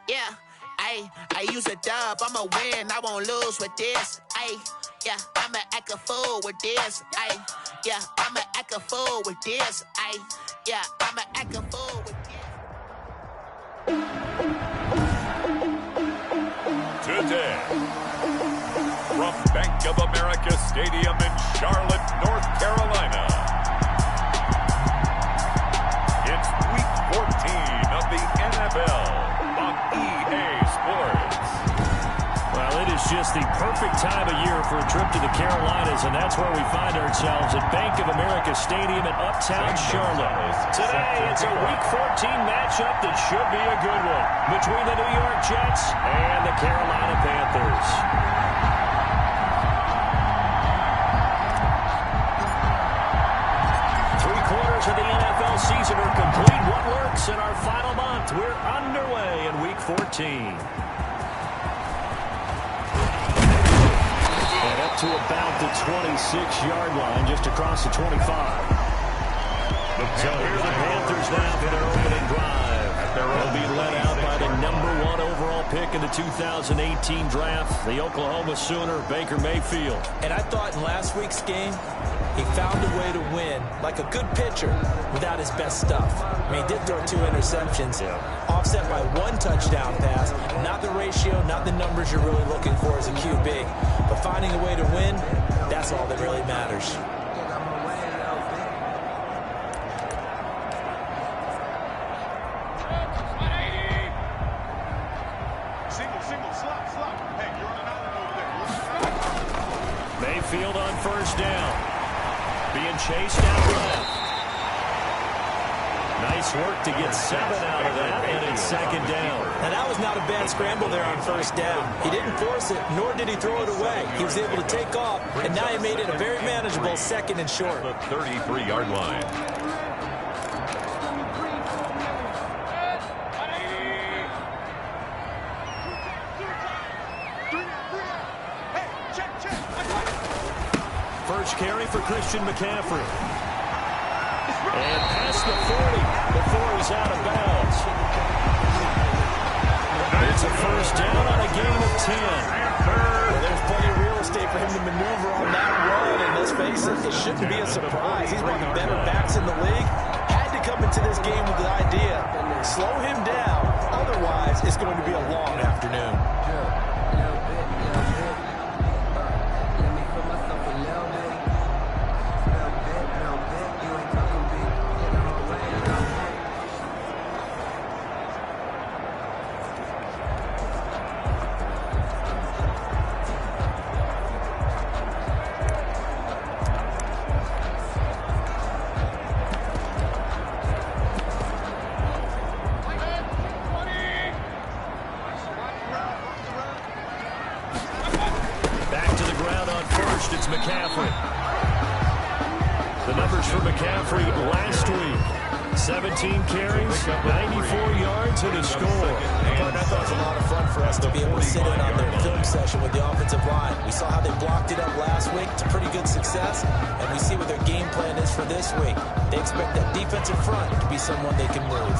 Yeah, I use a dub, I'ma win, I won't lose with this. Yeah, I'ma act a fool with this. Yeah, I'ma act a fool with this. Yeah, I'ma act a fool with this. Today, from Bank of America Stadium in Charlotte, North Carolina, it's Week 14 of the NFL on EA Sports. Well, it is just the perfect time of year for a trip to the Carolinas, and that's where we find ourselves at Bank of America Stadium in Uptown Charlotte. Today, it's a Week 14 matchup that should be a good one between the New York Jets and the Carolina Panthers. Three-quarters of the NFL season are complete. What lurks in our final month? We're underway in Week 14. And up to about the 26-yard line, just across the 25. So here are the Panthers now for their opening drive. They'll be led out by the #1 overall pick in the 2018 draft, the Oklahoma Sooner, Baker Mayfield. And I thought in last week's game, he found a way to win, like a good pitcher, without his best stuff. I mean, he did throw 2 interceptions, offset by 1 touchdown pass. Not the ratio, not the numbers you're really looking for as a QB. But finding a way to win, that's all that really matters. Mayfield on first down. Being chased out left. Nice work to get 7 out of that, and it's second down. And that was not a bad scramble there on first down. He didn't force it, nor did he throw it away. He was able to take off, and now he made it a very manageable second and short. The 33-yard line. First carry for Christian McCaffrey. And past the 40 before he's out of bounds. It's a first down on a gain of 10. Well, there's plenty of real estate for him to maneuver on that run, and let's face it, it shouldn't be a surprise. He's one of the better backs in the league. Had to come into this game with the idea, slow him down, otherwise it's going to be a long afternoon. It's McCaffrey. The numbers for McCaffrey last week. 17 carries, 94 yards, and a score. I thought it was a lot of fun for us to be able to sit in on their film session with the offensive line. We saw how they blocked it up last week to pretty good success, and we see what their game plan is for this week. They expect that defensive front to be someone they can move.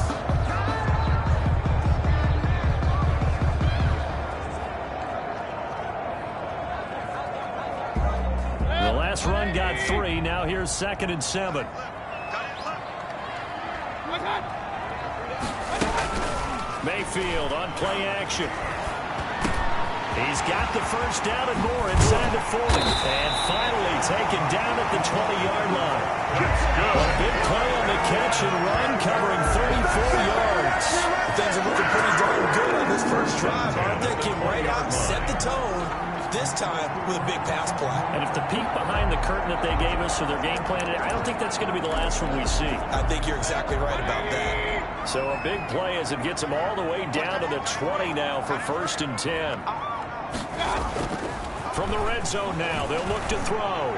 Run got 3. Now here's 2nd and 7. Mayfield on play action. He's got the first down and more inside the 40. And finally taken down at the 20-yard line. A big play on the catch and run, covering 34 yards. Things are looking pretty darn good on this first drive, aren't they? Came right out and set the tone. This time with a big pass play. And if the peek behind the curtain that they gave us for their game plan, I don't think that's going to be the last one we see. I think you're exactly right about that. So a big play as it gets them all the way down to the 20 now for 1st and 10. From the red zone now, they'll look to throw.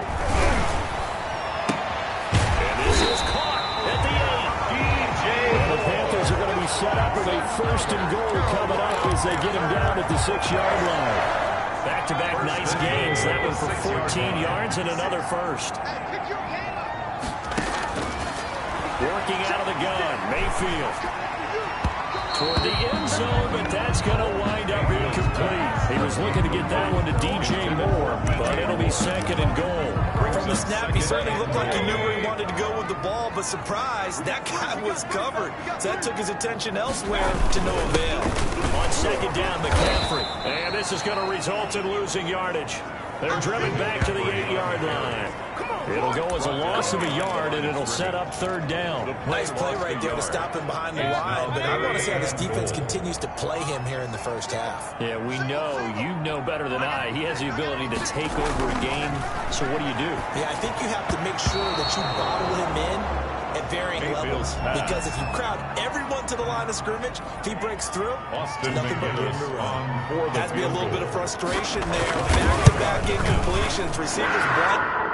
And this is caught at the 8. Well, the Panthers are going to be set up with a 1st and goal coming up as they get him down at the 6-yard line. Back-to-back nice gains. That one for 14 yards and another first. Working out of the gun, Mayfield. toward the end zone, but that's going to wind up incomplete. He was looking to get that one to DJ Moore, but it'll be second and goal. From the snap, he certainly looked like he knew where he wanted to go with the ball, but surprise, that guy was covered. So that took his attention elsewhere to no avail. On second down, McCaffrey. And this is going to result in losing yardage. They're driven back to the 8-yard line. It'll go as a loss of a yard, and it'll set up third down. Nice play right there to stop him behind the line, but I want to see how this defense continues to play him here in the first half. Yeah, we know. You know better than I. He has the ability to take over a game. So what do you do? Yeah, I think you have to make sure that you bottle him in at varying levels. Because if you crowd everyone to the line of scrimmage, if he breaks through, it's nothing but room to run. Has to be a little bit of frustration there. Back-to-back incompletions. Receivers blood.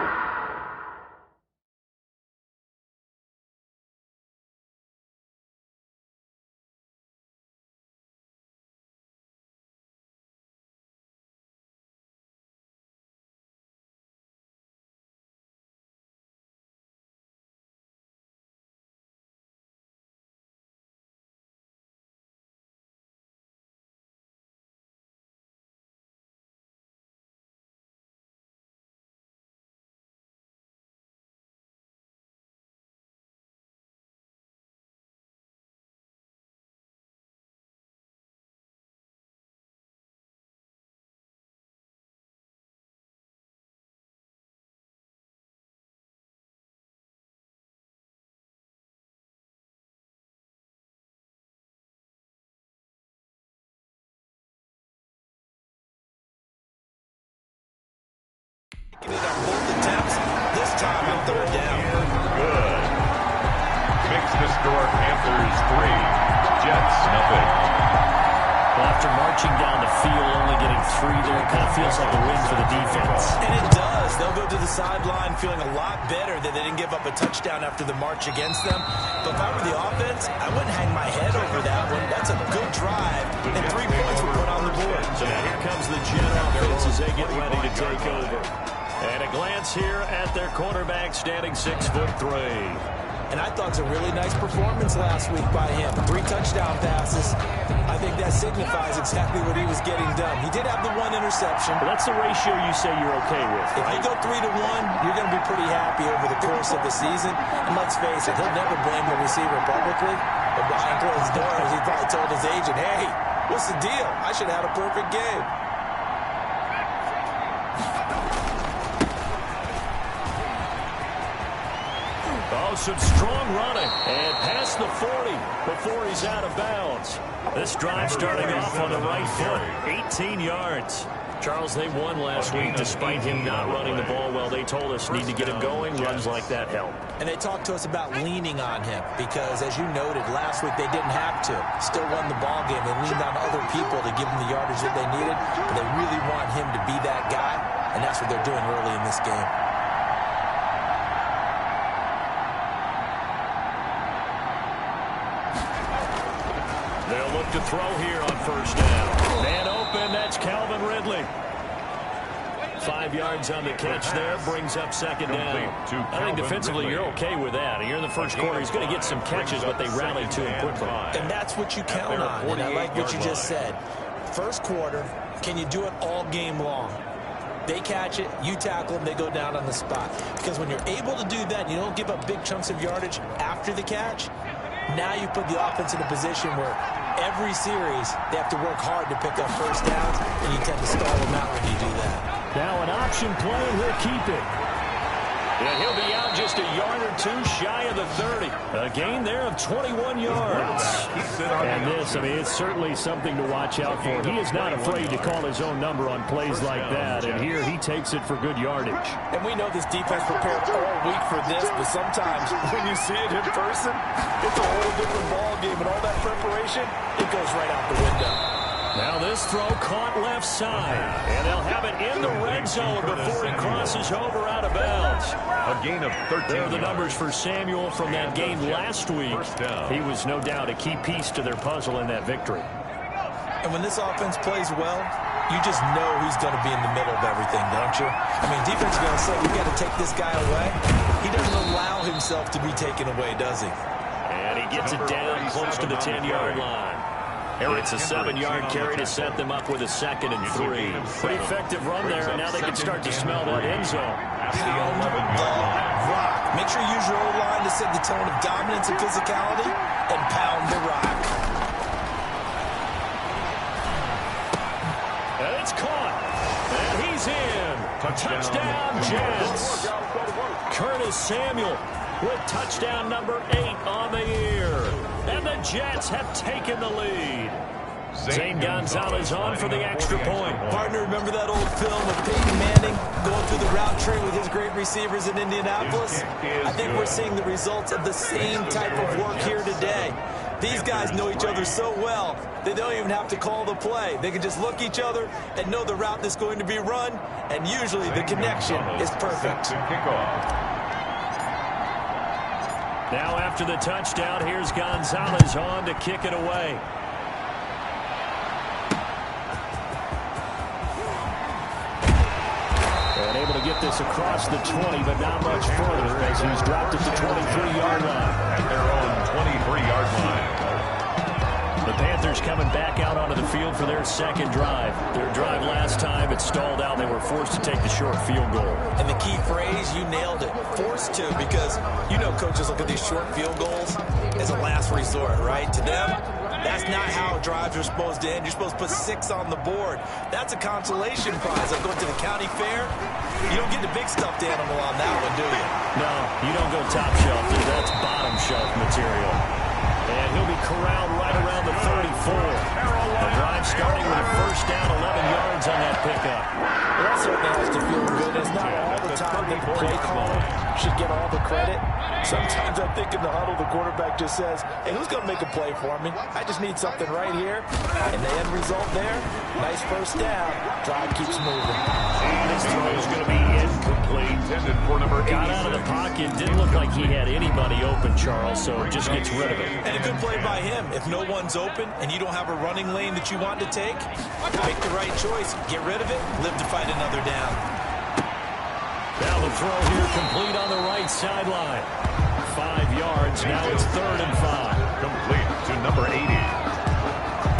It on both attempts, this time on third down. Good. Makes the score Panthers 3, Jets nothing. Well, after marching down the field, only getting 3 there, it kind of feels like a win for the defense. And it does. They'll go to the sideline feeling a lot better that they didn't give up a touchdown after the march against them. But if I were the offense, I wouldn't hang my head over that one. That's a good drive, and 3 points were put on the board. So now here comes the Jet offense as they get ready to take over. And a glance here at their quarterback, standing 6'3". And I thought it was a really nice performance last week by him. 3 touchdown passes. I think that signifies exactly what he was getting done. He did have the 1 interception. Well, that's the ratio you say you're okay with, If right? you go 3-1, you're going to be pretty happy over the course of the season. And let's face it, he'll never blame the receiver publicly. But behind closed doors, he probably told his agent, hey, what's the deal? I should have had a perfect game. Oh, some strong running. And past the 40 before he's out of bounds. This drive starting off on the right foot. 18 yards. Charles, they won last week despite him not running the ball well. They told us need to get him going. Runs like that help. And they talked to us about leaning on him because, as you noted, last week they didn't have to. Still won the ball game. They leaned on other people to give them the yardage that they needed. But they really want him to be that guy, and that's what they're doing early in this game. They'll look to throw here on first down. Man open, that's Calvin Ridley. 5 yards on the catch there, brings up second down. I think defensively you're okay with that. Here in the first quarter, he's going to get some catches, but they rallied to him quickly. And that's what you count on, and I like what you just said. First quarter, can you do it all game long? They catch it, you tackle them, they go down on the spot. Because when you're able to do that, you don't give up big chunks of yardage after the catch, now you put the offense in a position where every series they have to work hard to pick up first downs, and you tend to stall them out when you do that. Now an option play, and he'll keep it. Yeah, he'll be out just a yard or 2 shy of the 30. A gain there of 21 yards. And this, I mean, it's certainly something to watch out for. He is not afraid to call his own number on plays like that, and here he takes it for good yardage. And we know this defense prepared all week for this, but sometimes when you see it in person, it's a whole different ball game, and all that preparation, it goes right out the window. Now this throw caught left side, and they'll have it in the red zone before he crosses over out of bounds. A gain of 13. There are the numbers for Samuel from that game last week. He was no doubt a key piece to their puzzle in that victory. And when this offense plays well, you just know who's going to be in the middle of everything, don't you? I mean, defense is going to say, we've got to take this guy away. He doesn't allow himself to be taken away, does he? And he gets it down close to the 10-yard line. It's a 7-yard carry to set them up with a 2nd and 3. Pretty effective run there, and now they can start to smell that end zone. Pound the rock. Make sure you use your O-line to set the tone of dominance and physicality, and pound the rock. And it's caught. And he's in. Touchdown, Jets. Curtis Samuel with touchdown number 8 on the year. And the Jets have taken the lead. Zane Gonzalez on for the extra point. Partner, remember that old film of Peyton Manning going through the route tree with his great receivers in Indianapolis? I think we're seeing the results of the same type of work here today. These guys know each other so well, they don't even have to call the play. They can just look each other and know the route that's going to be run, and usually the connection is perfect. Now after the touchdown, here's Gonzalez on to kick it away. And able to get this across the 20, but not much further as he's dropped it to 23-yard line. At their own 23-yard line. The Panthers coming back out onto the field for their second drive. Their drive last time, it stalled out. They were forced to take the short field goal. And the key phrase, you nailed it, forced to, because you know coaches look at these short field goals as a last resort, right? To them, that's not how drives are supposed to end. You're supposed to put 6 on the board. That's a consolation prize. Like going to the county fair, you don't get the big stuffed animal on that one, do you? No, you don't go top shelf. That's bottom shelf material. And he'll be corralled right around the 34. The drive starting with a first down, 11 yards on that pickup. It also has to feel good. It's not all the time that the play caller should get all the credit. Sometimes I think in the huddle, the quarterback just says, hey, who's going to make a play for me? I just need something right here. And the end result there, nice first down. Drive keeps moving. And this throw is going to be incomplete. Intended for number 86. Got out of the pocket. Didn't look like he had anybody open, Charles, so just gets rid of it. And a good play by him. If no one's open and you don't have a running lane that you want to take, make the right choice. Get rid of it. Live to fight another down. Now the throw here complete on the right sideline. 5 yards. Now it's 3rd and 5. Complete to number 80.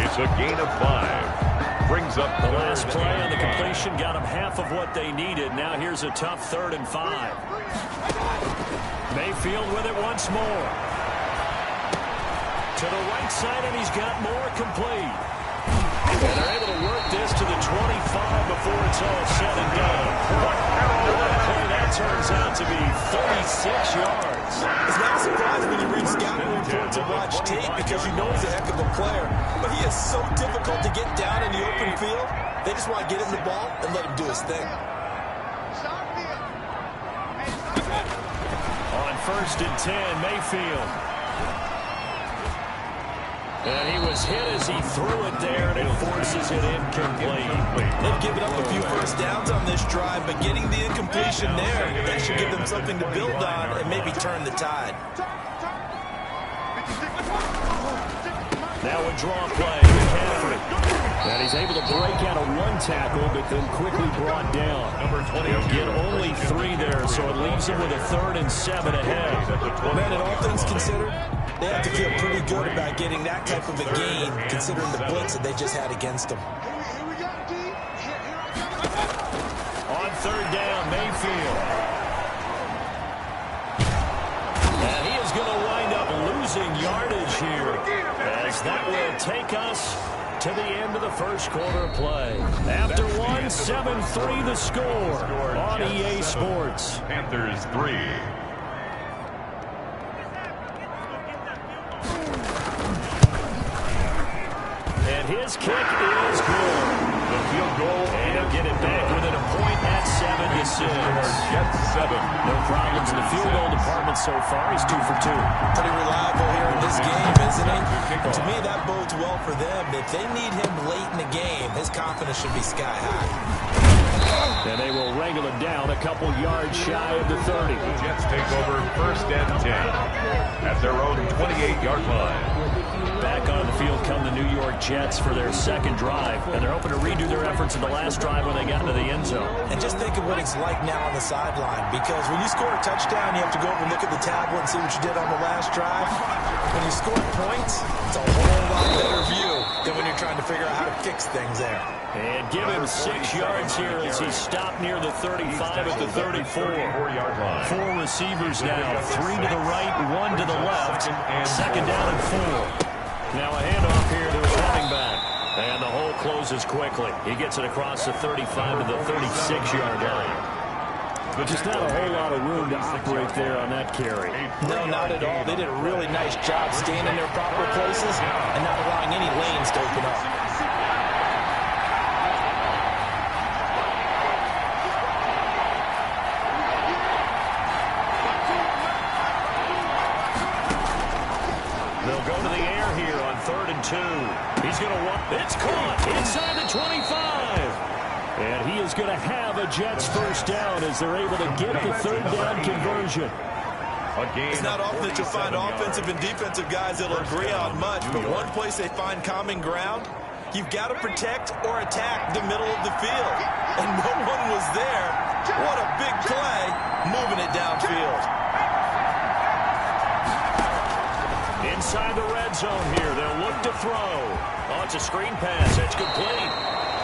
It's a gain of 5. Brings up the last play on the completion. Got them half of what they needed. Now here's a tough 3rd and 5. Mayfield with it once more. To the right side, and he's got more complete. And they're able to work this to the 25 before it's all said and done. That turns out to be 36 yards. It's not a surprise when you read scouting reports and watch tape because you know he's a heck of a player. But he is so difficult to get down in the open field. They just want to get him the ball and let him do his thing. On 1st and 10, Mayfield. And he was hit as he threw it there, and it forces it incomplete. They've given up a few first downs on this drive, but getting the incompletion there, that should give them something to build on and maybe turn the tide. Now a draw play, McCaffrey. And he's able to break out of 1 tackle, but then quickly brought down. Number 20. He'll get only 3 there, so it leaves him with a 3rd and 7 ahead. Man, in all things considered, they have to feel pretty good about getting that type of a gain, considering the blitz that they just had against them. On 3rd down, Mayfield. And he is going to wind up losing yardage here, as that will take us to the end of the first quarter of play. After 1, 7-3 the score on EA Sports. Panthers 3. And his kick is good. The field goal, And he'll get it back within a point at 7-6. Jets 7. No problems in the field goal department so far. He's 2 for 2. Pretty reliable here in this game, isn't he? And to me, that bodes well for them. If they need him late in the game, his confidence should be sky high. And they will wrangle him down a couple yards shy of the 30. Jets take over 1st and 10 at their own 28-yard line. Back on the field come the New York Jets for their second drive, and they're hoping to redo their efforts in the last drive when they got into the end zone. And just think of what it's like now on the sideline, because when you score a touchdown, you have to go over and look at the tablet and see what you did on the last drive. When you score points, it's a whole lot better view. than when you're trying to figure out how to fix things there. And give him 6 yards here as he stopped near the 35 at the 34. 4 receivers now, 3 to the right, 1 to the left. Second down and 4. Now a handoff here to his running back. And the hole closes quickly. He gets it across the 35 to the 36-yard line. But just not a whole lot of room to operate there on that carry. No, not at all. They did a really nice job staying in their proper places and not allowing any lanes to open up. They'll go to the air here on 3rd and 2. He's going to want. It's caught inside the 25. And he is going to have a Jets first down as they're able to get the 3rd down conversion. It's not often that you'll find offensive and defensive guys that'll agree on much, but one place they find common ground, you've got to protect or attack the middle of the field. And no one was there. What a big play, moving it downfield. Inside the red zone here, they'll look to throw. Oh, it's a screen pass. It's complete.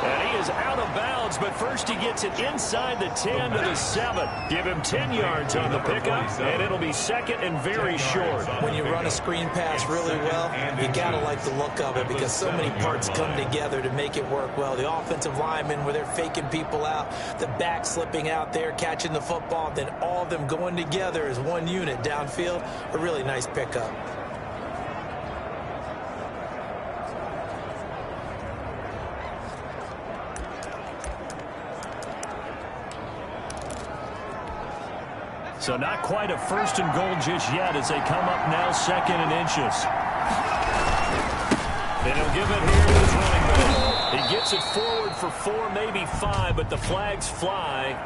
And he is out of bounds, but first he gets it inside the 10 to the 7. Give him 10 yards on the pickup, and it'll be second and very short. When you run a screen pass really well, you got to like the look of it because so many parts come together to make it work well. The offensive linemen, where they're faking people out, the back slipping out there, catching the football, then all of them going together as one unit downfield. A really nice pickup. So not quite a 1st and goal just yet as they come up now 2nd and inches. And he'll give it here to his running back. He gets it forward for 4, maybe 5, but the flags fly.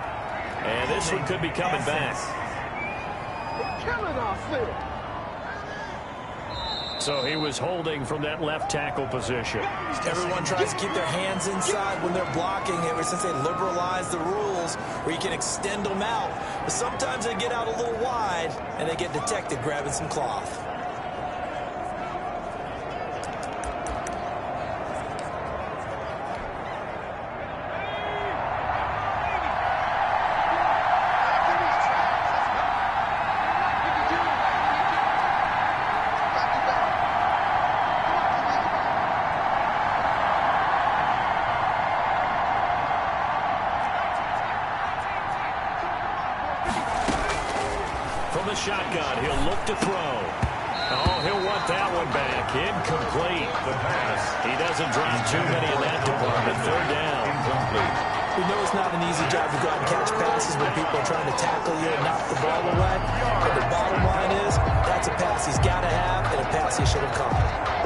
And this one could be coming back. So he was holding from that left tackle position. Everyone tries to keep their hands inside when they're blocking ever since they liberalized the rules where you can extend them out. But sometimes they get out a little wide and they get detected grabbing some cloth. Shotgun, he'll look to throw. Oh, he'll want that one back. Incomplete. The pass. He doesn't drop too many in that department. 3rd down. Incomplete. We know it's not an easy job to go out and catch passes when people are trying to tackle you and knock the ball away. But the bottom line is, that's a pass he's got to have and a pass he should have caught.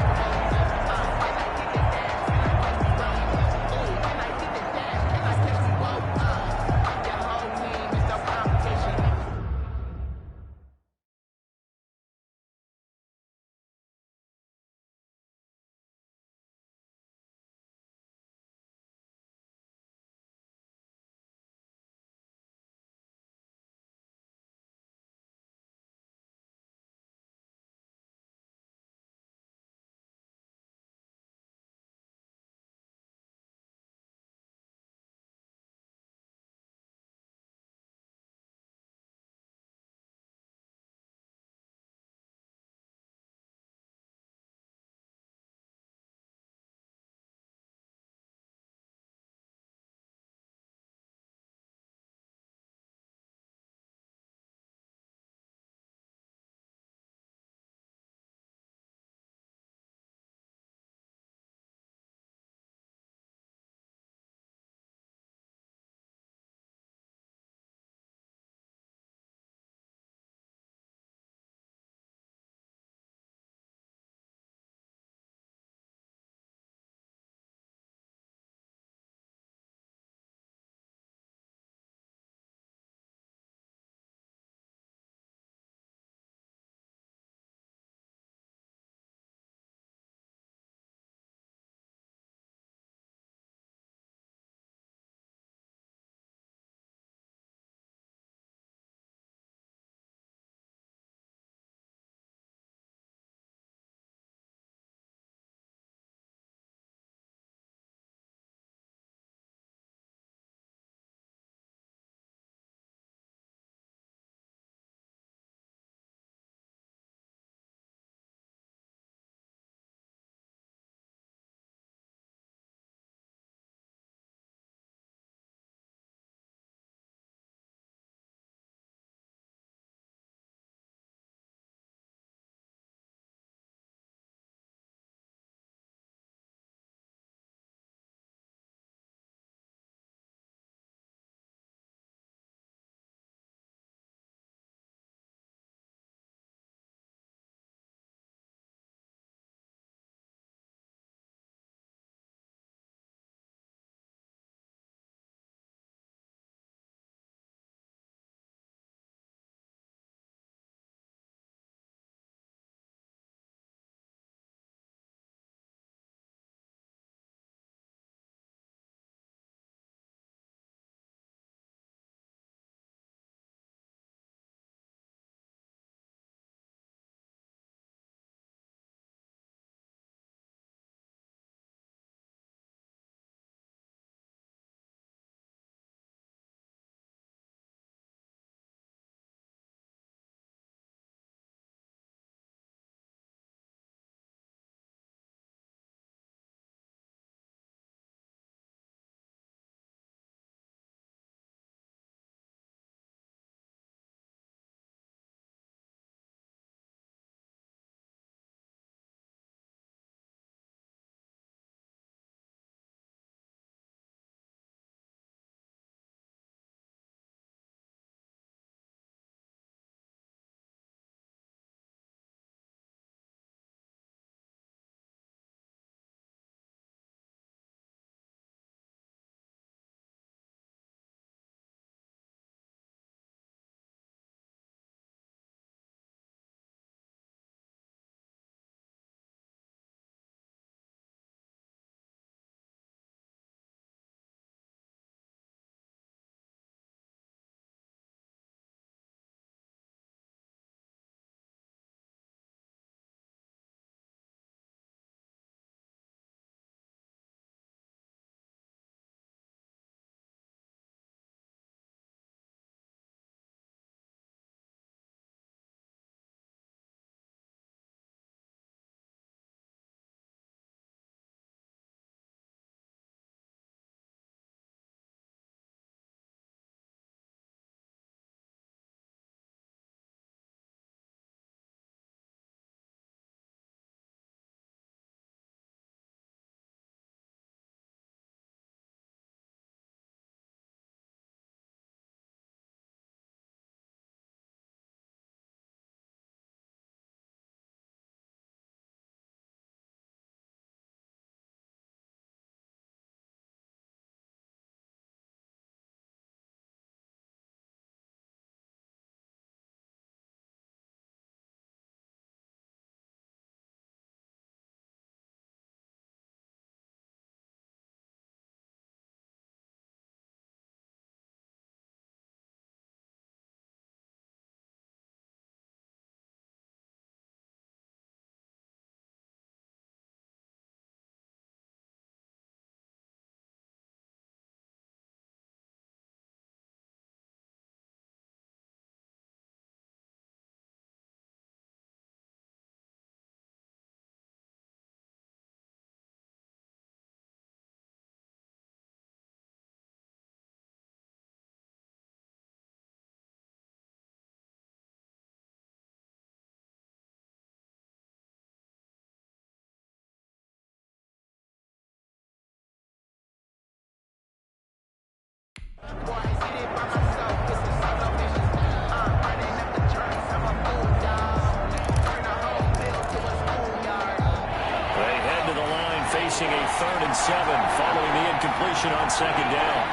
facing a 3rd and 7 following the incompletion on 2nd down.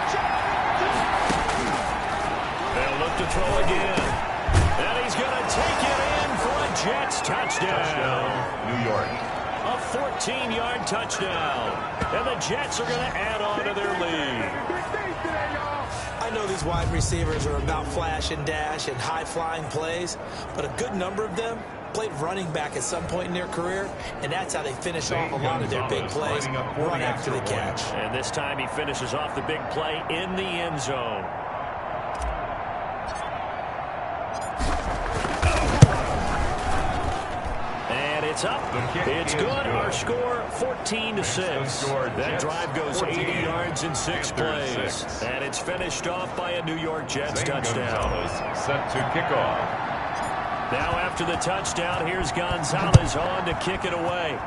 They'll look to throw again. And he's going to take it in for a Jets touchdown. New York. A 14-yard touchdown. And the Jets are going to add on to their lead. I know these wide receivers are about flash and dash and high-flying plays, but a good number of them played running back at some point in their career, and that's how they finish off a lot of their big plays, run after the catch. And this time he finishes off the big play in the end zone. And it's up. It's good. Our score, 14-6. That drive goes 80 yards in 6 plays. And it's finished off by a New York Jets touchdown. Set to kick off. Now after the touchdown, here's Gonzalez on to kick it away.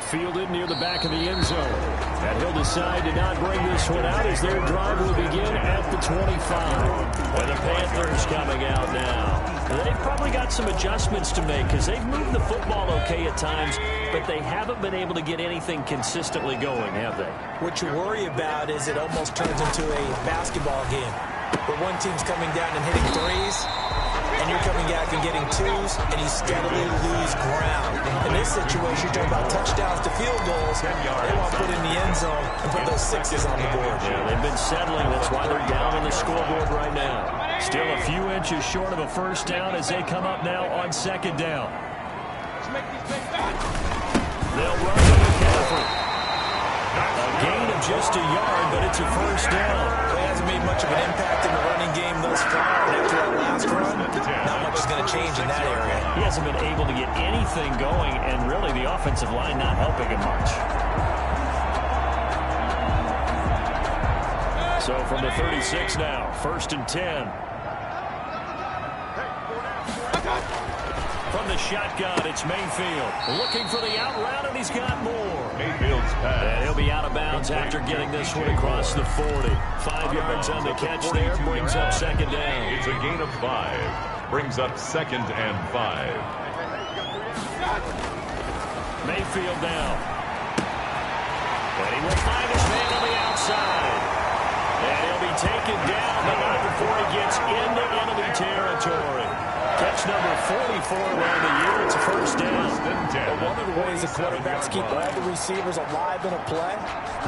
Fielded near the back of the end zone. And he'll decide to not bring this one out as their drive will begin at the 25. And the Panthers coming out now. They've probably got some adjustments to make because they've moved the football okay at times, but they haven't been able to get anything consistently going, have they? What you worry about is it almost turns into a basketball game where one team's coming down and hitting threes, and you're coming back and getting twos, and you steadily lose ground. In this situation, you're talking about touchdowns to field goals. They want to put in the end zone and put those sixes on the board. Yeah, they've been settling. That's why they're down on the scoreboard right now. Still a few inches short of a first down as they come up now on 2nd down. They'll run to McCaffrey. A gain of just a yard, but it's a first down. He hasn't made much of an impact in the running game thus far. And after that last run, not much is going to change in that area. He hasn't been able to get anything going, and really the offensive line not helping him much. So from the 36 now, 1st and 10. From the shotgun, it's Mayfield. Looking for the out route, and he's got more. Mayfield's pass. And he'll be out of bounds after getting this one across the 40. 5 yards on the catch there, brings up 2nd down. It's a gain of 5. Brings up 2nd and 5. Mayfield now. And he will find his man on the outside. And he'll be taken down, but not before he gets into enemy territory. Catch number 44 around the year. It's a first down. But one of the ways the quarterbacks keep all the receivers alive in a play,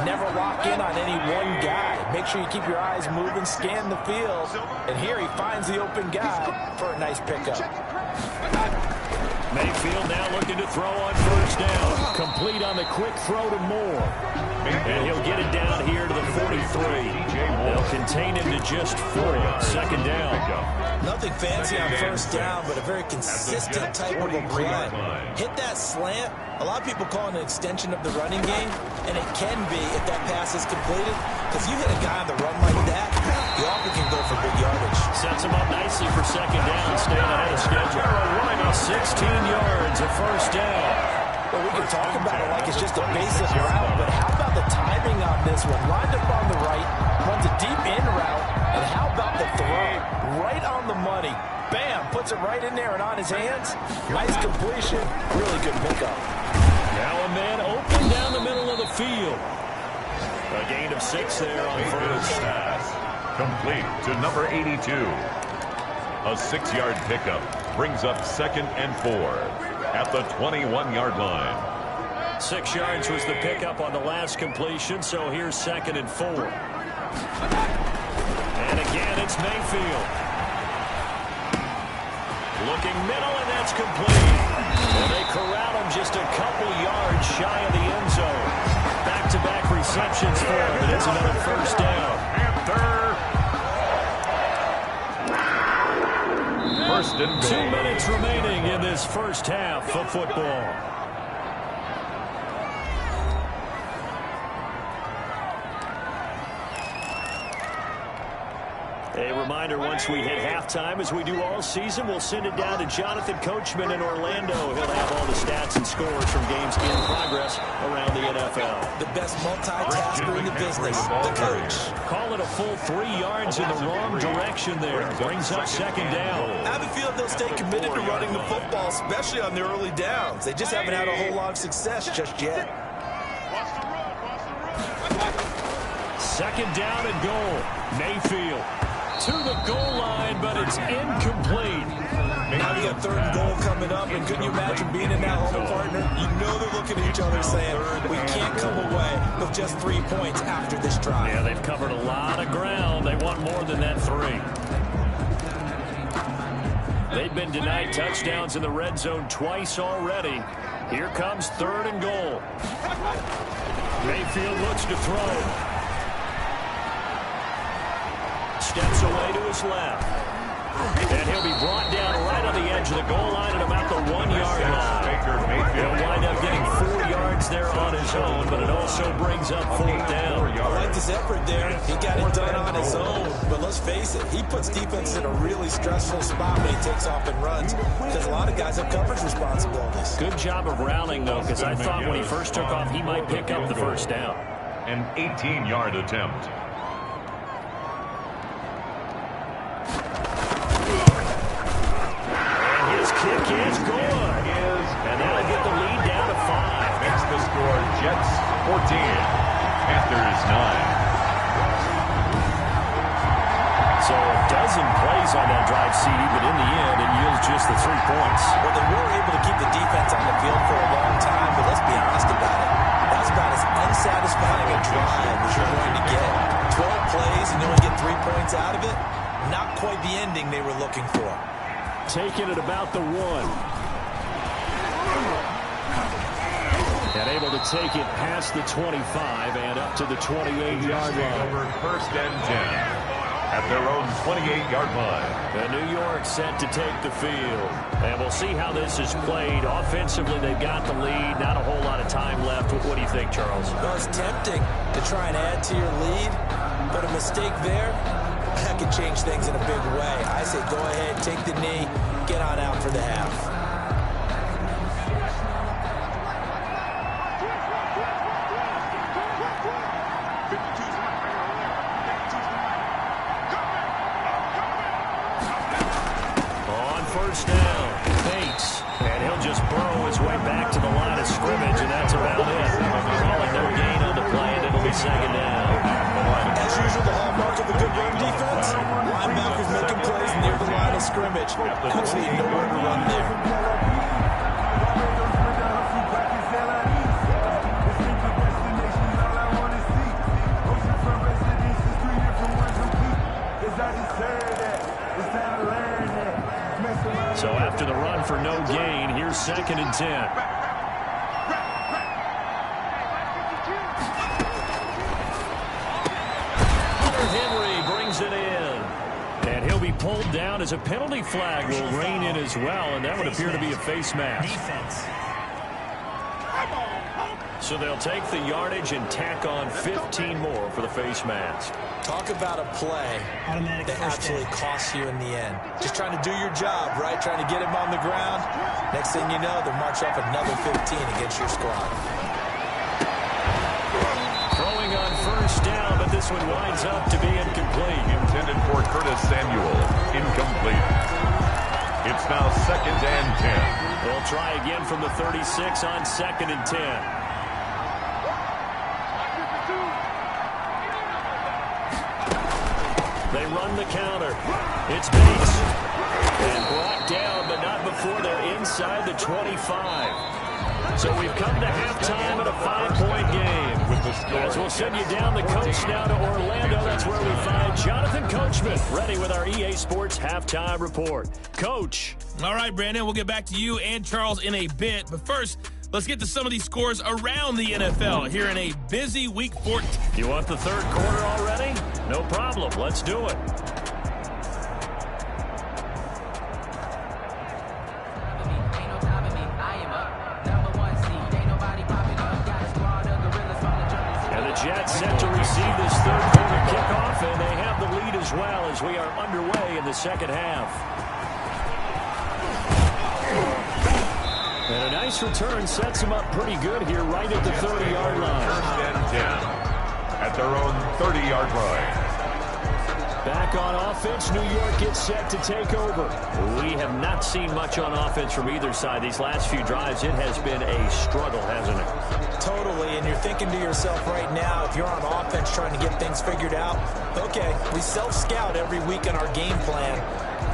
never lock in on any one guy. Make sure you keep your eyes moving, scan the field. And here he finds the open guy for a nice pickup. Mayfield now looking to throw on first down. Complete on the quick throw to Moore. And he'll get it down here to the 43. They'll contain him to just 4. 2nd down. Nothing fancy on first down, but a very consistent type of a play. Hit that slant. A lot of people call it an extension of the running game, and it can be if that pass is completed, because you hit a guy on the run like that, you often can go for big yardage. Sets him up nicely for 2nd down, staying ahead of schedule. 16 yards, a first down. Well, we can talk about it like it's just a basic route, but how about the timing on this one? Lined up on the right, runs a deep in route, and how about the throw? Right on the money. Bam, puts it right in there and on his hands. Nice completion, really good pickup. Now a man open down the middle of the field. A gain of 6 there on first. Pass. Complete to number 82. A 6-yard pickup brings up 2nd and 4 at the 21-yard line. 6 yards was the pickup on the last completion, so here's 2nd and 4. And again, it's Mayfield. Looking middle, and that's complete. And they corral him just a couple yards shy of the end zone. Back-to-back receptions for him, and it's another first down. First and goal. 2 minutes remaining in this first half of football. A reminder, once we hit halftime, as we do all season, we'll send it down to Jonathan Coachman in Orlando. He'll have all the stats and scores from games in progress around the NFL. The best multitasker in the business, the coach. Call it a full 3 yards in the wrong direction there. Brings up second down. I have a feeling they'll stay committed to running the football, especially on the early downs. They just haven't had a whole lot of success just yet. Second down and goal. Mayfield to the goal line, but it's incomplete. Now you got third and goal coming up, and couldn't you imagine being in that huddle, partner? You know they're looking at each other saying, we can't come away with just 3 points after this drive. Yeah, they've covered a lot of ground. They want more than that 3. They've been denied touchdowns in the red zone twice already. Here comes third and goal. Mayfield looks to throw. Steps away to his left. And he'll be brought down right on the edge of the goal line at about the 1 yard line. He'll wind up getting 4 yards there on his own, but it also brings up fourth down. I like his effort there. He got it done on his own. But let's face it, he puts defense in a really stressful spot when he takes off and runs, because a lot of guys have coverage responsibilities. Good job of rallying, though, because I thought when he first took off, he might pick up the first down. An 18-yard attempt. Kick is good. And that'll get the lead down to 5. Makes the score Jets 14, Panthers 9. So a dozen plays on that drive, CD, but in the end, it yields just the 3 points. Well, they were able to keep the defense on the field for a long time, but let's be honest about it. That's about as unsatisfying a drive as you're going to get. 12 plays and you only get 3 points out of it? Not quite the ending they were looking for. Taking it about the 1. And able to take it past the 25 and up to the 28-yard line. Over first and 10 at their own 28-yard line. And New York set to take the field. And we'll see how this is played. Offensively, they've got the lead. Not a whole lot of time left. What do you think, Charles? Well, it's tempting to try and add to your lead, but a mistake there, that could change things in a big way. I say go ahead, take the knee, get on out for the half. On first down, Bates. And he'll just burrow his way back to the line of scrimmage, and that's about it. Calling no gain on the play, and it'll be second down. As usual, the hallmark of a good run defense, linebackers making plays near the line of scrimmage. Absolutely nowhere to run there. So after the run for no gain, here's second and 10. It in. And he'll be pulled down as a penalty flag will rein in as well, and that would appear to be a face mask. So they'll take the yardage and tack on 15 more for the face mask. Talk about a play that absolutely costs you in the end. Just trying to do your job, right? Trying to get him on the ground. Next thing you know, they'll march up another 15 against your squad. Throwing on first down, but this one winds up to be incomplete. Intended for Curtis Samuel. Incomplete. It's now second and 10. They'll try again from the 36 on second and 10. They run the counter. It's Bates. And brought down, but not before they're inside the 25. So we've come to halftime at a 5-point game. As we'll send you down the coast now to Orlando, that's where we find Jonathan Coachman, ready with our EA Sports Halftime Report. Coach. All right, Brandon, we'll get back to you and Charles in a bit. But first, let's get to some of these scores around the NFL here in a busy Week 14. You want the third quarter already? No problem. Let's do it. And the Jets set to receive this third quarter kickoff, and they have the lead as we are underway in the second half. And a nice return sets them up pretty good here right at the 30-yard line. First and 10 at their own 30-yard line. Back on offense, New York gets set to take over. We have not seen much on offense from either side. These last few drives, it has been a struggle, hasn't it? Totally, and you're thinking to yourself right now, if you're on offense trying to get things figured out, okay, we self-scout every week on our game plan.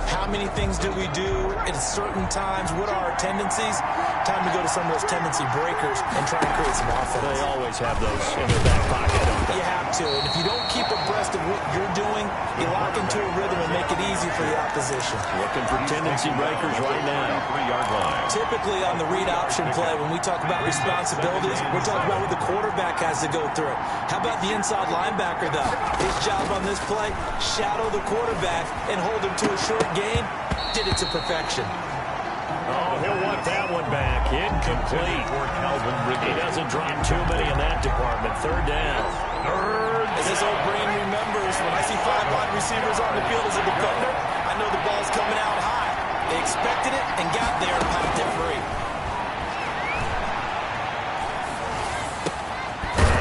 How many things do we do at certain times? What are our tendencies? Time to go to some of those tendency breakers and try to create some offense. They always have those in their back pocket, don't they? You have to. And if you don't keep abreast of what you're doing, you lock into a rhythm and make it easy for the opposition. Looking for tendency breakers right now. 3-yard line. Typically on the read option play, when we talk about responsibilities, we're talking about what the quarterback has to go through. How about the inside linebacker, though? His job on this play, shadow the quarterback and hold him to a short gain. Did it to perfection. Oh, he'll want that one back. Incomplete. He doesn't drop too many in that department. Third down. As his old brain remembers, when I see 5 wide receivers on the field as a defender, I know the ball's coming out high. They expected it and got there and popped it free.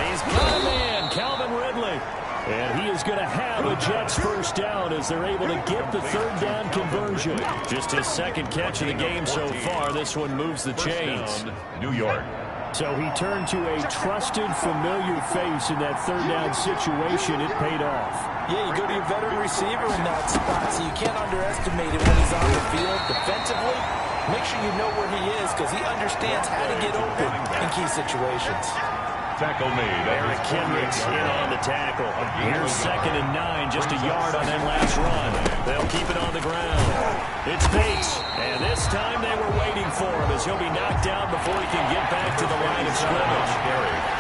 He's got a man, Calvin Ridley. And he is going to have a Jets first down as they're able to get the third down conversion. Just his second catch of the game so far. This one moves the chains. New York. So he turned to a trusted, familiar face in that third down situation. It paid off. Yeah, you go to your veteran receiver in that spot, so you can't underestimate it when he's on the field. Defensively, make sure you know where he is because he understands how to get open in key situations. Tackle made. Eric Kendricks in on the tackle. Here's 2nd and 9, just a yard on that last run. They'll keep it on the ground. It's Bates, and this time they were waiting for him as he'll be knocked down before he can get back to the line of scrimmage.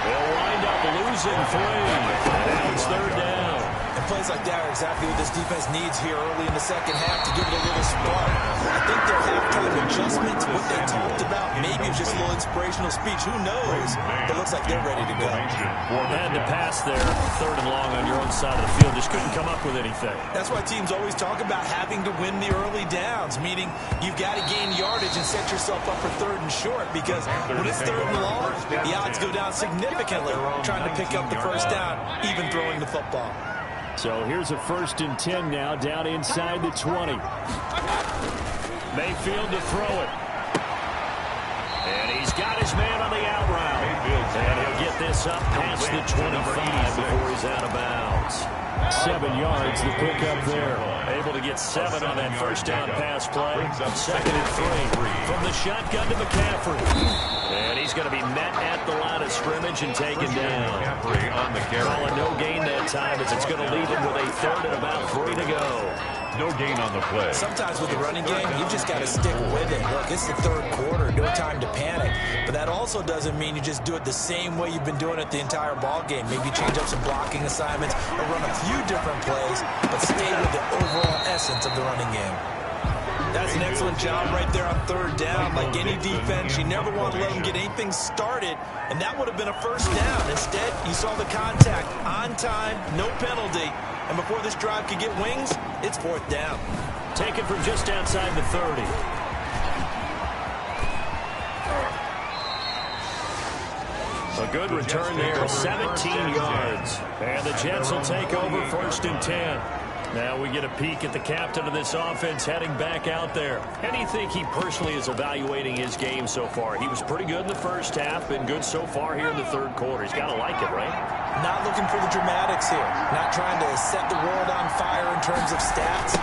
They'll wind up losing 3. Now it's third down. And plays like that are exactly what this defense needs here early in the second half to give it a little spark. I think their halftime adjustments, what they talked about, maybe it was just a little inspirational speech. Who knows? It looks like they're ready to go. Had to pass there, 3rd and long on your own side of the field. Just couldn't come up with anything. That's why teams always talk about having to win the early downs, meaning you've got to gain yardage and set yourself up for 3rd and short because when it's 3rd and long, the odds go down significantly trying to pick up the first down, even throwing the football. So here's a 1st and 10 now, down inside the 20. Mayfield to throw it. And he's got his man on the out route. And he'll get this up past the 25 before he's out of bounds. 7 yards, the pickup there. Able to get 7 on that first down pass play. 2nd and 3. From the shotgun to McCaffrey. And he's going to be met at the line of scrimmage and taken down. Calling no gain that time as it's going to leave him with a 3rd and about 3 to go. No gain on the play. Sometimes with the running game, you just got to stick with it. Look, it's the 3rd quarter, no time to panic. But that also doesn't mean you just do it the same way you've been doing it the entire ball game. Maybe change up some blocking assignments or run a few different plays, but stay with the overall essence of the running game. That's an excellent job right there on 3rd down. Like any defense, you never want to let them get anything started, and that would have been a first down. Instead, you saw the contact on time, no penalty, and before this drive could get wings, it's 4th down. Taken from just outside the 30. A good return there, 17 yards. And the Jets will take over 1st and 10. Now we get a peek at the captain of this offense heading back out there. How do you think he personally is evaluating his game so far? He was pretty good in the first half, been good so far here in the 3rd quarter. He's got to like it, right? Not looking for the dramatics here. Not trying to set the world on fire in terms of stats.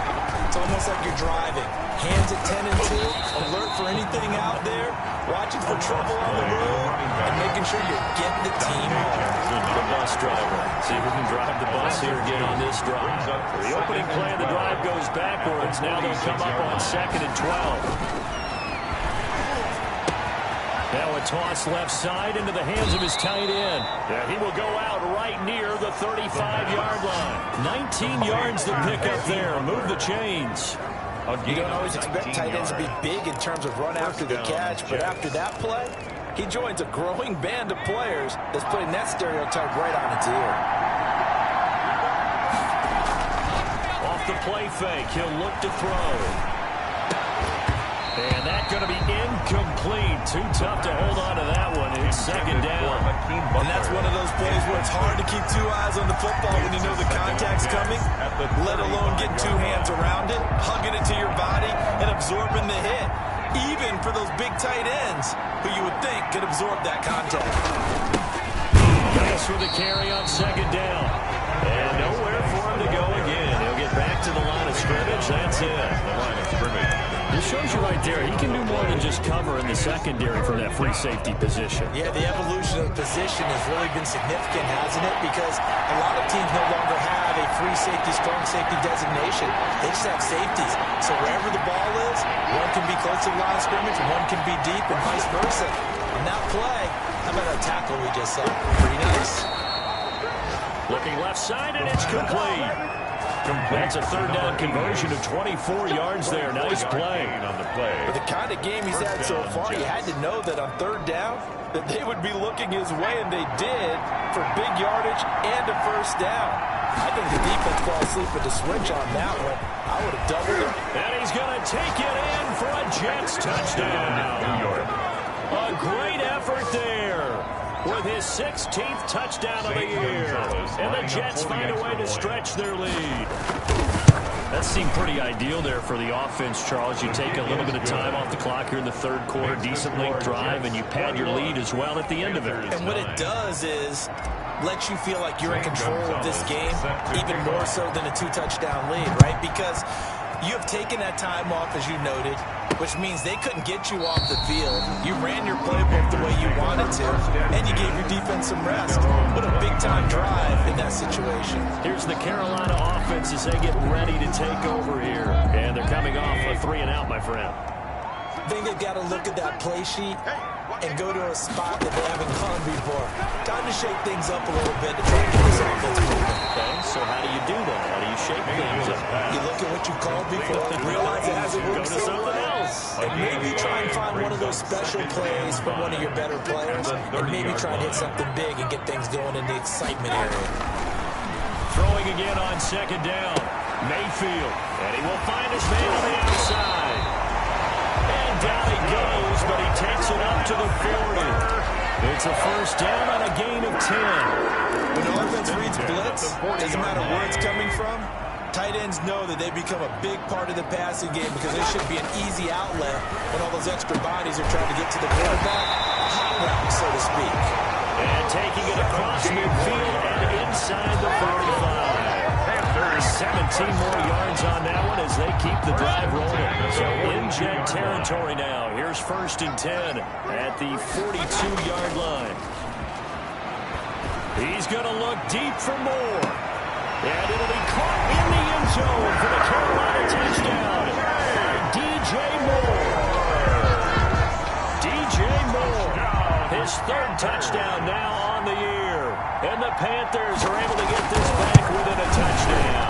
It's almost like you're driving. Hands at 10 and 2, alert for anything out there, watching for trouble on the road, and making sure you're getting the team home. The bus driver. See if we can drive the bus here again on this drive. The opening play of the drive goes backwards. Now they'll come up on 2nd and 12. Now a toss left side into the hands of his tight end. Yeah, he will go out right near the 35-yard line. 19 yards to pick up there. Move the chains. You don't always expect tight ends to be big in terms of run after the catch, but after that play, he joins a growing band of players that's putting that stereotype right on its ear. Off the play fake. He'll look to throw. And that's going to be incomplete. Too tough to hold on to that one. It's second down. And that's one of those plays where it's hard to keep two eyes on the football when you know the contact's coming, let alone getting two hands around it, hugging it to your body, and absorbing the hit. Even for those big tight ends who you would think could absorb that contact. Guys for the carry on second down. And nowhere for him to go again. He'll get back to the line of scrimmage. That's it. The line of scrimmage. It shows you right there, he can do more than just cover in the secondary from that free safety position. Yeah, the evolution of the position has really been significant, hasn't it? Because a lot of teams no longer have a free safety, strong safety designation. They just have safeties. So wherever the ball is, one can be close to the line of scrimmage, one can be deep, and vice versa. On that play, how about that tackle we just saw? Pretty nice. Looking left side, and it's complete. That's a third down conversion of 24 yards there. Nice play. For the kind of game he's had so far, you had to know that on third down that they would be looking his way, and they did, for big yardage and a first down. I think the defense fell asleep at the switch on that one. I would have doubled it. And he's going to take it in for a Jets touchdown. A great effort there with his 16th touchdown of the year. And the Jets find a way to stretch their lead. That seemed pretty ideal there for the offense, Charles. You take a little bit of time off the clock here in the third quarter, decent length drive, and you pad your lead as well at the end of it. And what it does is let you feel like you're in control of this game, even more so than a two-touchdown lead, right? Because you have taken that time off, as you noted, which means they couldn't get you off the field. You ran your playbook the way you wanted to, and you gave your defense some rest. What a big-time drive in that situation. Here's the Carolina offense as they get ready to take over here. And they're coming off a 3-and-out, my friend. I think they've got to look at that play sheet and go to a spot that they haven't gone before. Time to shake things up a little bit to try to get this offense moving. Okay, so how do you do that? How do you shake things up? You look at what you called before, realize it hasn't worked so well, and maybe try and find one of those special plays from one of your better players, and maybe try and hit something big and get things going in the excitement area. Throwing again on second down. Mayfield, and he will find his man on the outside. And down he goes, but he takes it up to the 40. It's a first down on a gain of 10. When the offense reads blitz, doesn't matter where it's coming from, tight ends know that they become a big part of the passing game because it should be an easy outlet when all those extra bodies are trying to get to the quarterback. Hot route, so to speak. And taking it across midfield and inside the 35. 17 more yards on that one as they keep the drive rolling. So in Jet territory now. Here's first and 10 at the 42-yard line. He's going to look deep for more. And it'll be caught in the end zone for the Carolina touchdown. DJ Moore. DJ Moore. His third touchdown now on the year. And the Panthers are able to get this back within a touchdown.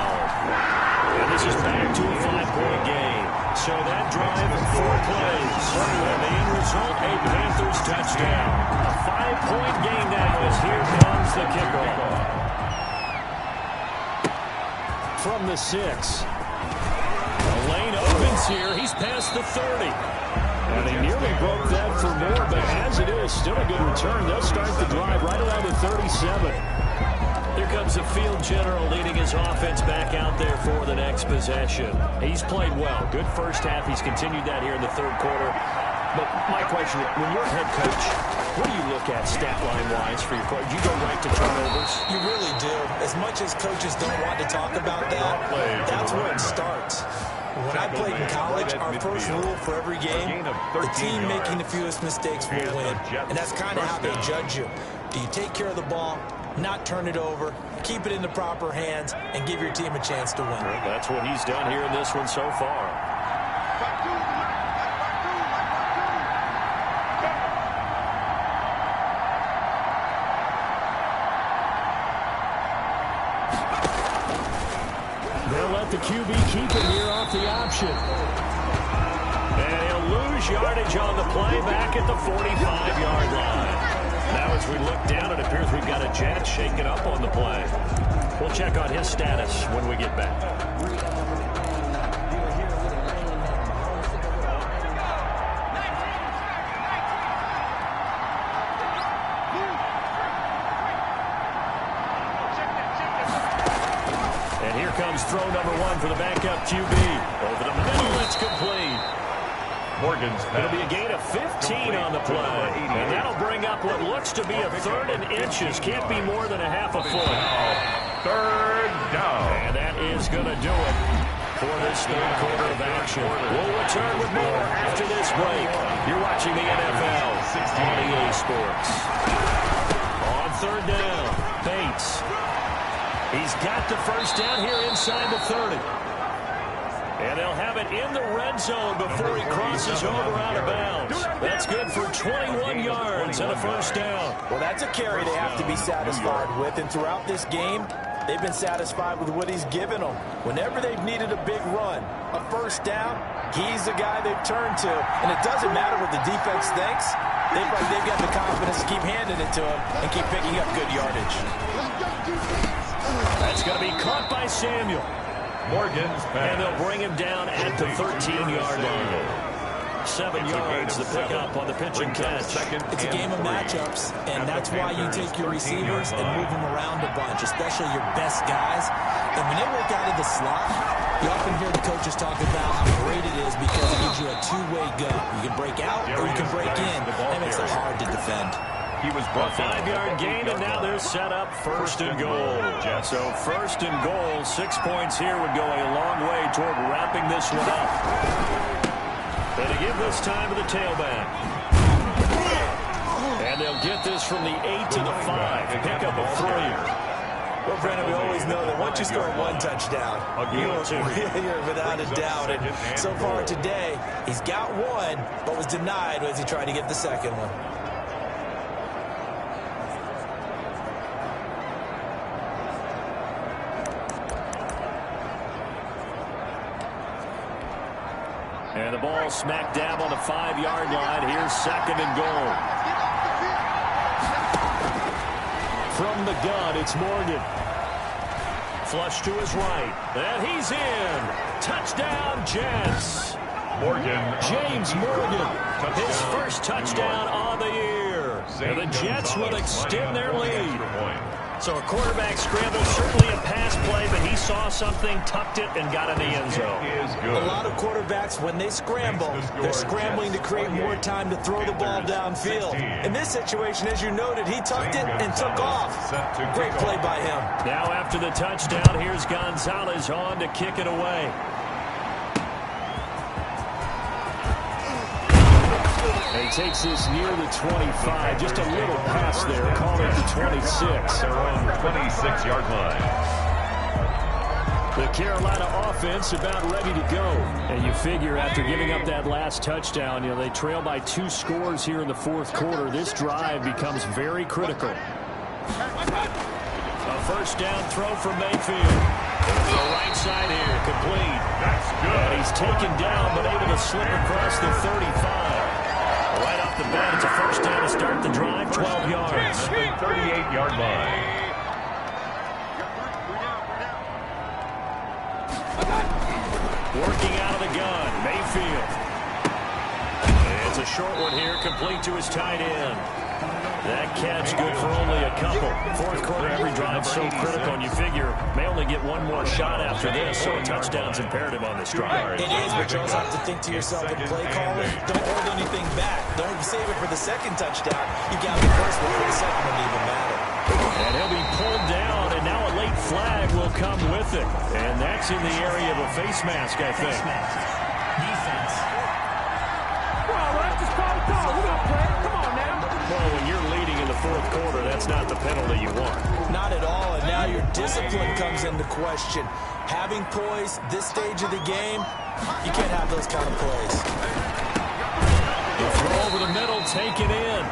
And this is back to a 5-point game. So that drive, 4 plays. And the end result, a Panthers touchdown. A 5-point game now as here comes the kickoff. From the 6. The lane opens here. He's past the 30. And they nearly broke that for more, but as it is, still a good return. They'll start the drive right around the 37. Here comes the field general leading his offense back out there for the next possession. He's played well. Good first half. He's continued that here in the third quarter. But my question, when you're a head coach, what do you look at stat line-wise for your coach? You go right to turnovers? You really do. As much as coaches don't want to talk about that, that's where it starts. When I played in college, our first rule for every game, the team making the fewest mistakes will win. And that's kind of how they judge you. Do you take care of the ball, not turn it over, keep it in the proper hands, and give your team a chance to win? Well, that's what he's done here in this one so far. They'll let the QB keep it here off the option. And he'll lose yardage on the play back at the 45-yard line. Now as we look down, it appears we've got a Jet shaking up on the play. We'll check on his status when we get back. And here comes throw number 1 for the backup QB. Over the middle, it's complete. Morgan's It'll be a gain of 15 on the play. And that'll bring up what looks to be a 3rd and inches. Can't be more than a half a foot. 3rd down. And that is going to do it for this 3rd quarter of action. We'll return with more after this break. You're watching the NFL on EA Sports. On 3rd down, Bates. He's got the first down here inside the 30. And they'll have it in the red zone before he crosses over out of bounds. That's good for 21 yards and a first down. Well, that's a carry they have to be satisfied with. And throughout this game, they've been satisfied with what he's given them. Whenever they've needed a big run, a first down, he's the guy they've turned to. And it doesn't matter what the defense thinks. They've got the confidence to keep handing it to him and keep picking up good yardage. That's going to be caught by Samuel. Morgan's pass. And they'll bring him down at the 13-yard line. 7 yards to pick up on the pitch and catch. It's a game of matchups, and that's why you take your receivers and move them around a bunch, especially your best guys. And when they work out of the slot, you often hear the coaches talk about how great it is because it gives you a two-way go. You can break out or you can break in. That makes it hard to defend. He was brought a 5-yard gain, and now they're set up 1st and goal. So 1st and goal, 6 points here would go a long way toward wrapping this one up. And to give this time to the tailback. And they'll get this from the 8 to the 5. Pick up a 3. Well, Brennan, we always know that once you score 1 touchdown, you're without a doubt. And so far today, he's got 1, but was denied as he tried to get the second one. And the ball smack dab on the 5-yard line. Here's 2nd and goal. From the gun, it's Morgan. Flush to his right. And he's in. Touchdown, Jets. James Morgan. His first touchdown on the year. And the Jets will extend their lead. So a quarterback scramble, certainly a pass play, but he saw something, tucked it, and got in the end zone. A lot of quarterbacks, when they scramble, they're scrambling to create more time to throw the ball downfield. In this situation, as you noted, he tucked it and took off. Great play by him. Now after the touchdown, here's Gonzalez on to kick it away. He takes this near the 25. Just a little pass there. Call it the 26. They're on the 26-yard line. The Carolina offense about ready to go. And you figure after giving up that last touchdown, they trail by 2 scores here in the 4th quarter. This drive becomes very critical. A first down throw from Mayfield. To the right side here, complete. That's good. And he's taken down, but able to slip across the 35. Right off the bat, it's a first down to start the drive, 12 yards. At the 38-yard line. Working out of the gun, Mayfield. It's a short one here, complete to his tight end. That catch good for only a couple. 4th quarter, every drive so critical, and you figure may only get 1 more shot after this, so a touchdown's imperative on this drive. It is, but you also have to think to yourself in play calling, don't hold anything back. Don't save it for the 2nd touchdown. You got the first one for the 2nd one to even matter. And he'll be pulled down, and now a late flag will come with it. And that's in the area of a face mask, I think. Defense. Well, let's just call it call. We're going to play. Come on now. Well, when you're leading in the 4th quarter, that's not the penalty you want. Not at all, and now your discipline comes into question. Having poise this stage of the game, you can't have those kind of plays. The throw over the middle, taken in.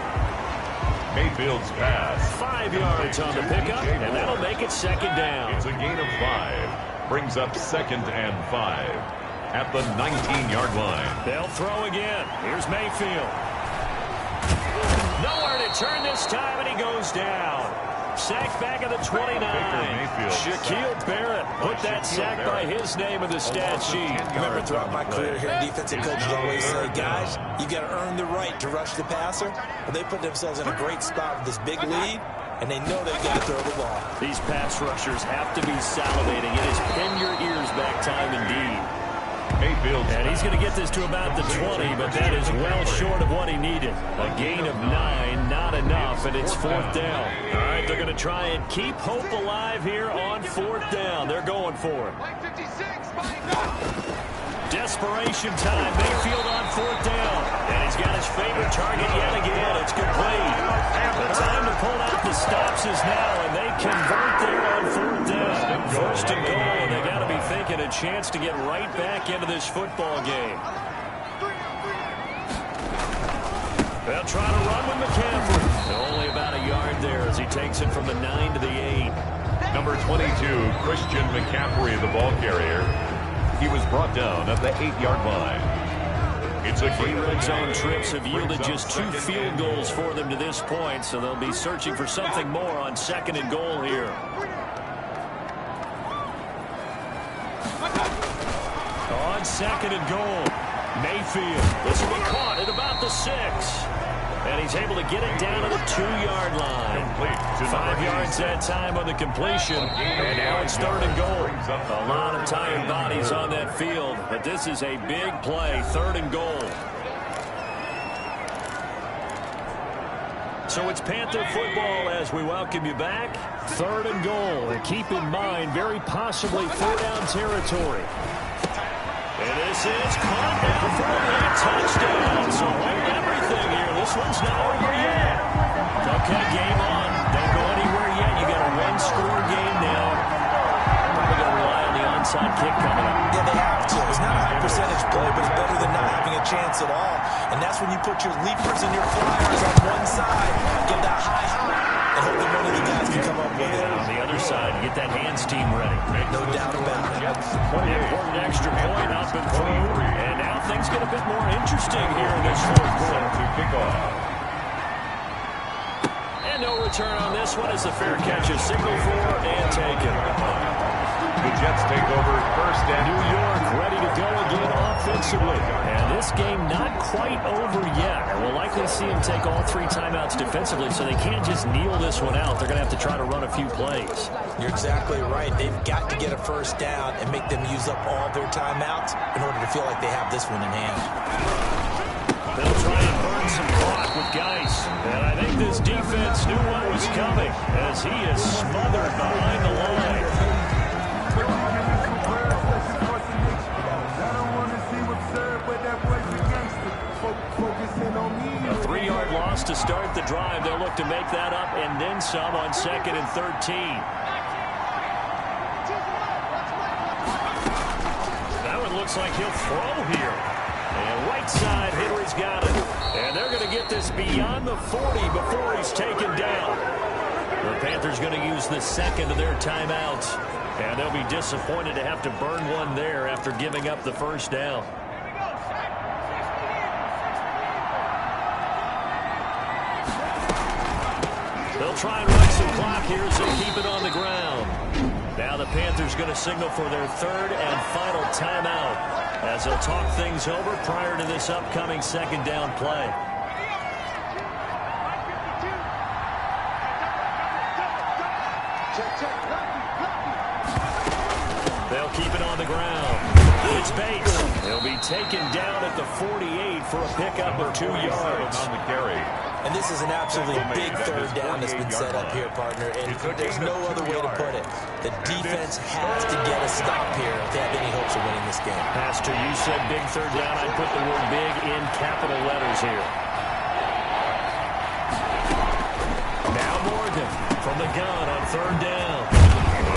Mayfield's pass. 5 yards on the pickup, and that'll make it 2nd down. It's a gain of 5. Brings up 2nd and 5 at the 19-yard line. They'll throw again. Here's Mayfield. Nowhere to turn this time, and he goes down. Sacked back at the 29. Shaquille Barrett put that sack by his name in the stat sheet. Remember, throughout my career here, defensive coaches always say, guys, you got to earn the right to rush the passer. Well, they put themselves in a great spot with this big lead, and they know they got to throw the ball. These pass rushers have to be salivating. It is pin your ears back time indeed. Mayfield. And he's going to get this to about the 20, but that is well short of what he needed. A gain of 9, not enough, and it's 4th down. All right, they're going to try and keep hope alive here on 4th down. They're going for it. Desperation time. Mayfield on 4th down. And he's got his favorite target yet again. It's complete. The time to pull out the stops is now, and they convert there on 4th down. 1st and goal, and they got to be thinking a chance to get right back into this football game. They'll try to run with McCaffrey. Only about a yard there as he takes it from the 9 to the 8. Number 22, Christian McCaffrey, the ball carrier. He was brought down at the 8-yard line. It's a Three red zone trips have yielded just 2 field goals for them to this point, so they'll be searching for something more on 2nd and goal here. On 2nd and goal, Mayfield. This will be caught at about the 6. And he's able to get it down to the 2-yard line. 5 yards that time on the completion. And now it's 3rd and goal. A lot of tired bodies on that field, but this is a big play. 3rd and goal. So it's Panther football as we welcome you back. 3rd and goal. And keep in mind, very possibly 4-down territory. And this is caught down for a touchdown. So hold everything here. This one's not over yet. Okay, game on. Don't go anywhere yet. You got a 1-score game now. Probably going to rely on the onside kick coming up. Yeah, they have to. It's not a high percentage play, but it's better than not having a chance at all. And that's when you put your leapers and your flyers on one side, give that high hop, and hope that one of the guys can come up with it. On the other side, get that hands team ready. No doubt about it. Important extra point up and through. And now things get a bit more interesting here in this 4th quarter. And no return on this one as the fair catch is signaled for and taken. The Jets take over 1st and New York ready to go again offensively. And this game not quite over yet. And we'll likely see him take all 3 timeouts defensively, so they can't just kneel this one out. They're going to have to try to run a few plays. You're exactly right. They've got to get a 1st down and make them use up all their timeouts in order to feel like they have this one in hand. They'll try and burn some clock with Geis. And I think this defense knew what was coming as he is smothered behind the line. A 3-yard loss to start the drive. They'll look to make that up and then some on 2nd and 13. That one looks like he'll throw here. And right side, Henry's got it. And they're going to get this beyond the 40 before he's taken down. The Panthers going to use the 2nd of their timeouts. And they'll be disappointed to have to burn one there after giving up the 1st down. They'll try and run some clock here as they keep it on the ground. Now the Panthers going to signal for their 3rd and final timeout as they'll talk things over prior to this upcoming 2nd down play. They'll keep it on the ground. It's Bates. He'll be taken down at the 48 for a pickup of 2 yards. on the carry. And this is an absolutely big 3rd down that's been set up here, partner. And there's no other way to put it. The defense has to get a stop here if they have any hopes of winning this game. Pastor, you said big 3rd down. I'd put the word big in capital letters here. Now Morgan from the gun on 3rd down.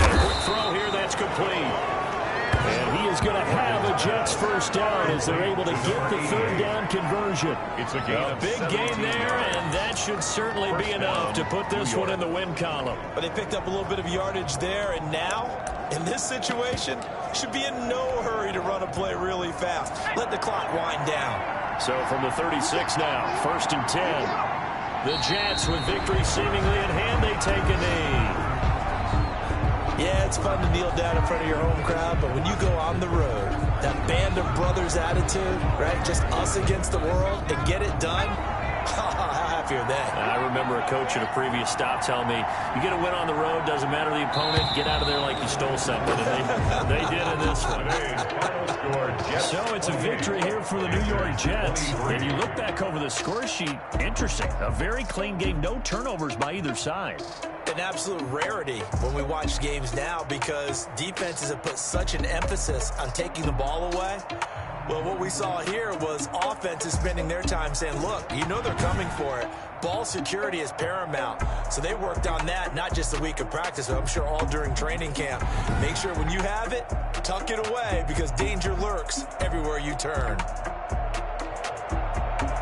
And a quick throw here that's complete. And he is going to have a Jets 1st down as they're able to get the 3rd down conversion. It's a big gain there, and that should certainly be enough to put this one in the win column. But they picked up a little bit of yardage there, and now, in this situation, should be in no hurry to run a play really fast. Let the clock wind down. So from the 36 now, 1st and 10. The Jets, with victory seemingly in hand, they take a knee. Yeah, it's fun to kneel down in front of your home crowd, but when you go on the road, that band of brothers attitude, right? Just us against the world and get it done. How happy are they? I remember a coach at a previous stop telling me, you get a win on the road, doesn't matter the opponent, get out of there like you stole something. And they did in this one. So it's a victory here for the New York Jets. And you look back over the score sheet, interesting. A very clean game, no turnovers by either side. An absolute rarity when we watch games now because defenses have put such an emphasis on taking the ball away. Well, what we saw here was offenses spending their time saying, look, you know they're coming for it. Ball security is paramount. So they worked on that, not just a week of practice, but I'm sure all during training camp. Make sure when you have it, tuck it away because danger lurks everywhere you turn.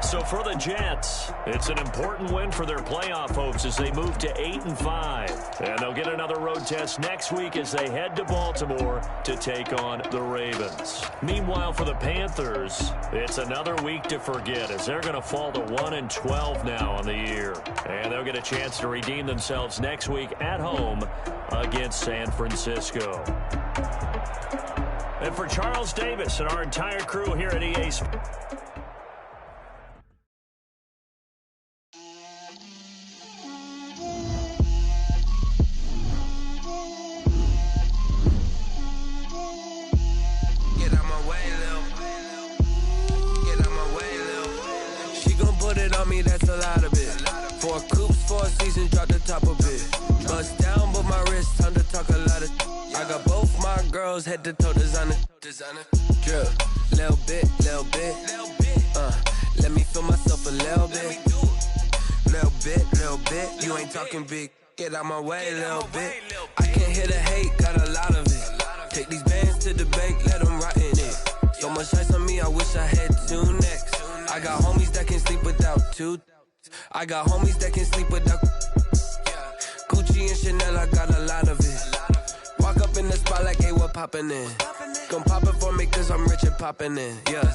So for the Jets, it's an important win for their playoff hopes as they move to 8-5. And they'll get another road test next week as they head to Baltimore to take on the Ravens. Meanwhile, for the Panthers, it's another week to forget as they're going to fall to 1-12 now on the year. And they'll get a chance to redeem themselves next week at home against San Francisco. And for Charles Davis and our entire crew here at EA Sports. That's a lot of it. 4 coops, 4 seasons, drop the top of it. Bust down, but my wrist, time to talk a lot of. I got both my girls head to toe designer. Drip, little bit. Let me feel myself a little bit. Little bit. You ain't talking big. Get out my way, little bit. I can't hear the hate, got a lot of it. Take these bands to the bank, let them rot in it. So much ice on me, I wish I had 2 necks. I got homies that can sleep without 2. I got homies that can sleep without Gucci and Chanel, I got a lot of it. Walk up in the spot like, hey, what poppin' in? Gon' pop it for me cause I'm rich and poppin' in, yeah.